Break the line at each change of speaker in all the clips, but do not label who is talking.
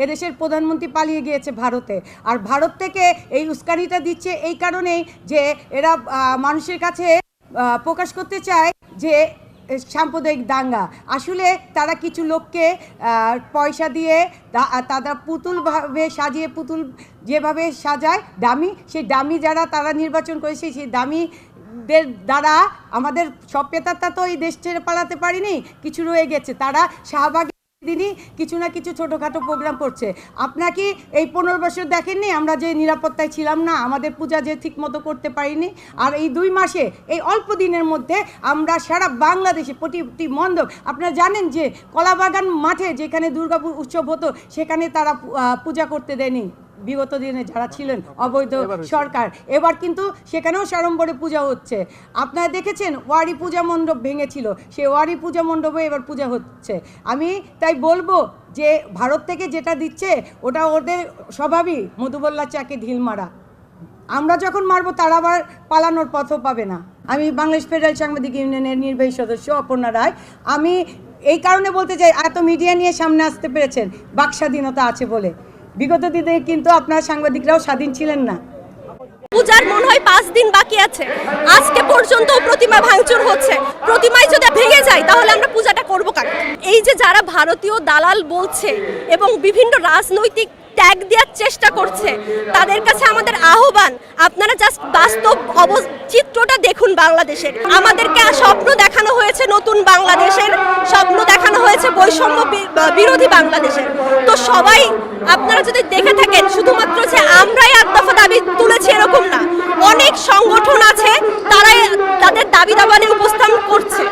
এদেশের প্রধানমন্ত্রী পালিয়ে গিয়েছে ভারতে। আর ভারত থেকে এই উস্কানিটা দিচ্ছে এই কারণেই যে এরা মানুষের কাছে প্রকাশ করতে চায় যে সাম্প্রদায়িক দাঙ্গা। আসলে তারা কিছু লোককে পয়সা দিয়ে তারা পুতুলভাবে সাজিয়ে, পুতুল যেভাবে সাজায় ডামি, সেই ডামি যারা তারা নির্বাচন করেছে সেই ডামিদের দ্বারা আমাদের সব পেতাত্তা তো এই দেশ ছেড়ে পালাতে পারিনি, কিছু রয়ে গেছে। তারা শাহবাগে দিনই কিছু না কিছু ছোটোখাটো প্রোগ্রাম করছে। আপনার কি এই 15 বছর দেখেননি আমরা যে নিরাপত্তায় ছিলাম না, আমাদের পূজা যে ঠিক মতো করতে পারিনি? আর এই 2 মাসে, এই অল্প দিনের মধ্যে আমরা সারা বাংলাদেশে প্রতিটি মণ্ডপ, আপনারা জানেন যে কলাবাগান মাঠে যেখানে দুর্গা উৎসব হতো সেখানে তারা পূজা করতে দেয়নি বিগত দিনে যারা ছিলেন অবৈধ সরকার। এবার কিন্তু সেখানেও সাড়ম্বরে পূজা হচ্ছে। আপনারা দেখেছেন ওয়ারি পূজা মণ্ডপ ভেঙেছিল, সেই ওয়ারি পূজা মণ্ডপে এবার পূজা হচ্ছে। আমি তাই বলবো যে ভারত থেকে যেটা দিচ্ছে ওটা ওদের স্বভাবই মধুবল্লা চাকে ঢিল মারা। আমরা যখন মারবো তারা আবার পালানোর পথও পাবে না। আমি বাংলাদেশ ফেডারেল সাংবাদিক ইউনিয়নের নির্বাহী সদস্য অপর্ণা রায়। আমি এই কারণে বলতে চাই, এত মিডিয়া নিয়ে সামনে আসতে পেরেছেন বাক স্বাধীনতা আছে বলে। বিগত দিনে কিন্তু আপনার সাংবাদিকরাও স্বাধীন ছিলেন না।
পূজার মনে হয় 5 দিন বাকি আছে, আজকে পর্যন্ত প্রতিমা ভাঙচুর হচ্ছে। প্রতিমায় যদি ভেঙে যায় তাহলে আমরা পূজাটা করবো কাকে? এই যে যারা ভারতীয় দালাল বলছে এবং বিভিন্ন রাজনৈতিক ট্যাগ দেওয়ার চেষ্টা করছে, তাদের কাছে আমাদের আহ্বান, আপনারা জাস্ট বাস্তব চিত্রটা দেখুন বাংলাদেশের। আমাদেরকে স্বপ্ন দেখানো হয়েছে নতুন বাংলাদেশের, স্বপ্ন দেখানো হয়েছে বৈষম্য বিরোধী বাংলাদেশের। তো সবাই আপনারা যদি দেখে থাকেন, শুধুমাত্র যে আমরাই 8 দফা দাবি তুলেছি এরকম না, অনেক সংগঠন আছে তারাই তাদের দাবি দাবানে উপস্থাপন করছে।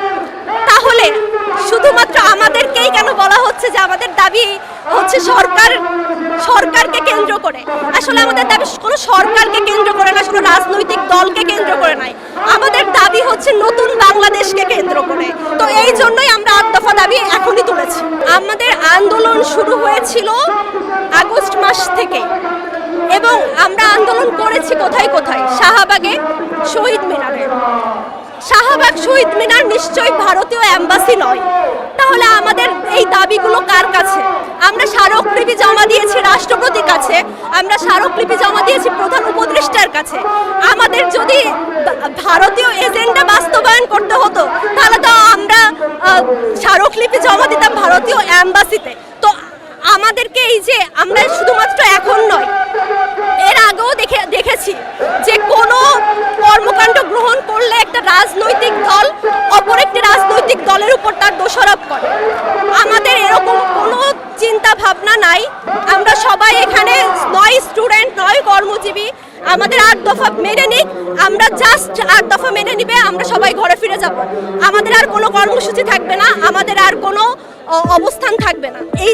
তাহলে শুধুমাত্র আমাদেরকেই কেন বলা হচ্ছে যে আমাদের দাবি হচ্ছে সরকারকে কেন্দ্র করে? আসলে আমাদের দাবি কোনো সরকারকে কেন্দ্র করে না, কোনো রাজনৈতিক দলকে কেন্দ্র করে নাই। আমাদের দাবি হচ্ছে নতুন বাংলাদেশকে কেন্দ্র করে। তো এই জন্যই আমরা 8 দফা দাবি এখনই তুলেছি। আমাদের আন্দোলন শুরু হয়েছিল আগস্ট মাস থেকে এবং আমরা আন্দোলন করেছি কোথায় কোথায়? শাহবাগে, শহীদ মিনারে। শাহবাগ শহীদ মিনার নিশ্চয়ই ভারতীয় এম্বাসি নয়, তাহলে আমাদের এই দাবিগুলো কার কাছে? আমরা স্মারকলিপি জমা দিয়েছি রাষ্ট্রপতির কাছে, আমরা স্মারকলিপি জমা দিয়েছি প্রধান উপদেষ্টার কাছে। আমাদের যদি ভারতীয় এজেন্ডা বাস্তবায়ন করতে হতো তাহলে তো আমরা স্মারকলিপি জমা দিতাম ভারতীয় এম্বাসিতে। তো আমাদেরকে এই যে আমরা শুধুমাত্র এখন নয়, এর আগেও দেখেছি যে কোনো কর্মকাণ্ড গ্রহণ করলে একটা রাজনৈতিক দল অপর একটি রাজনৈতিক দলের উপর তার দোষারোপ করে। আমাদের এরকম কোনো চিন্তা ভাবনা নাই। আমরা সবাই এখানে নয় স্টুডেন্ট, নয় কর্মজীবী। আমাদের 8 দফা মেনে নিক, আমরা জাস্ট 8 দফা মেনে নিবে, আমরা সবাই ঘরে ফিরে যাব। আমাদের আর কোনো কর্মসূচি থাকবে না, আমাদের আর কোনো অবস্থান থাকবে না। এই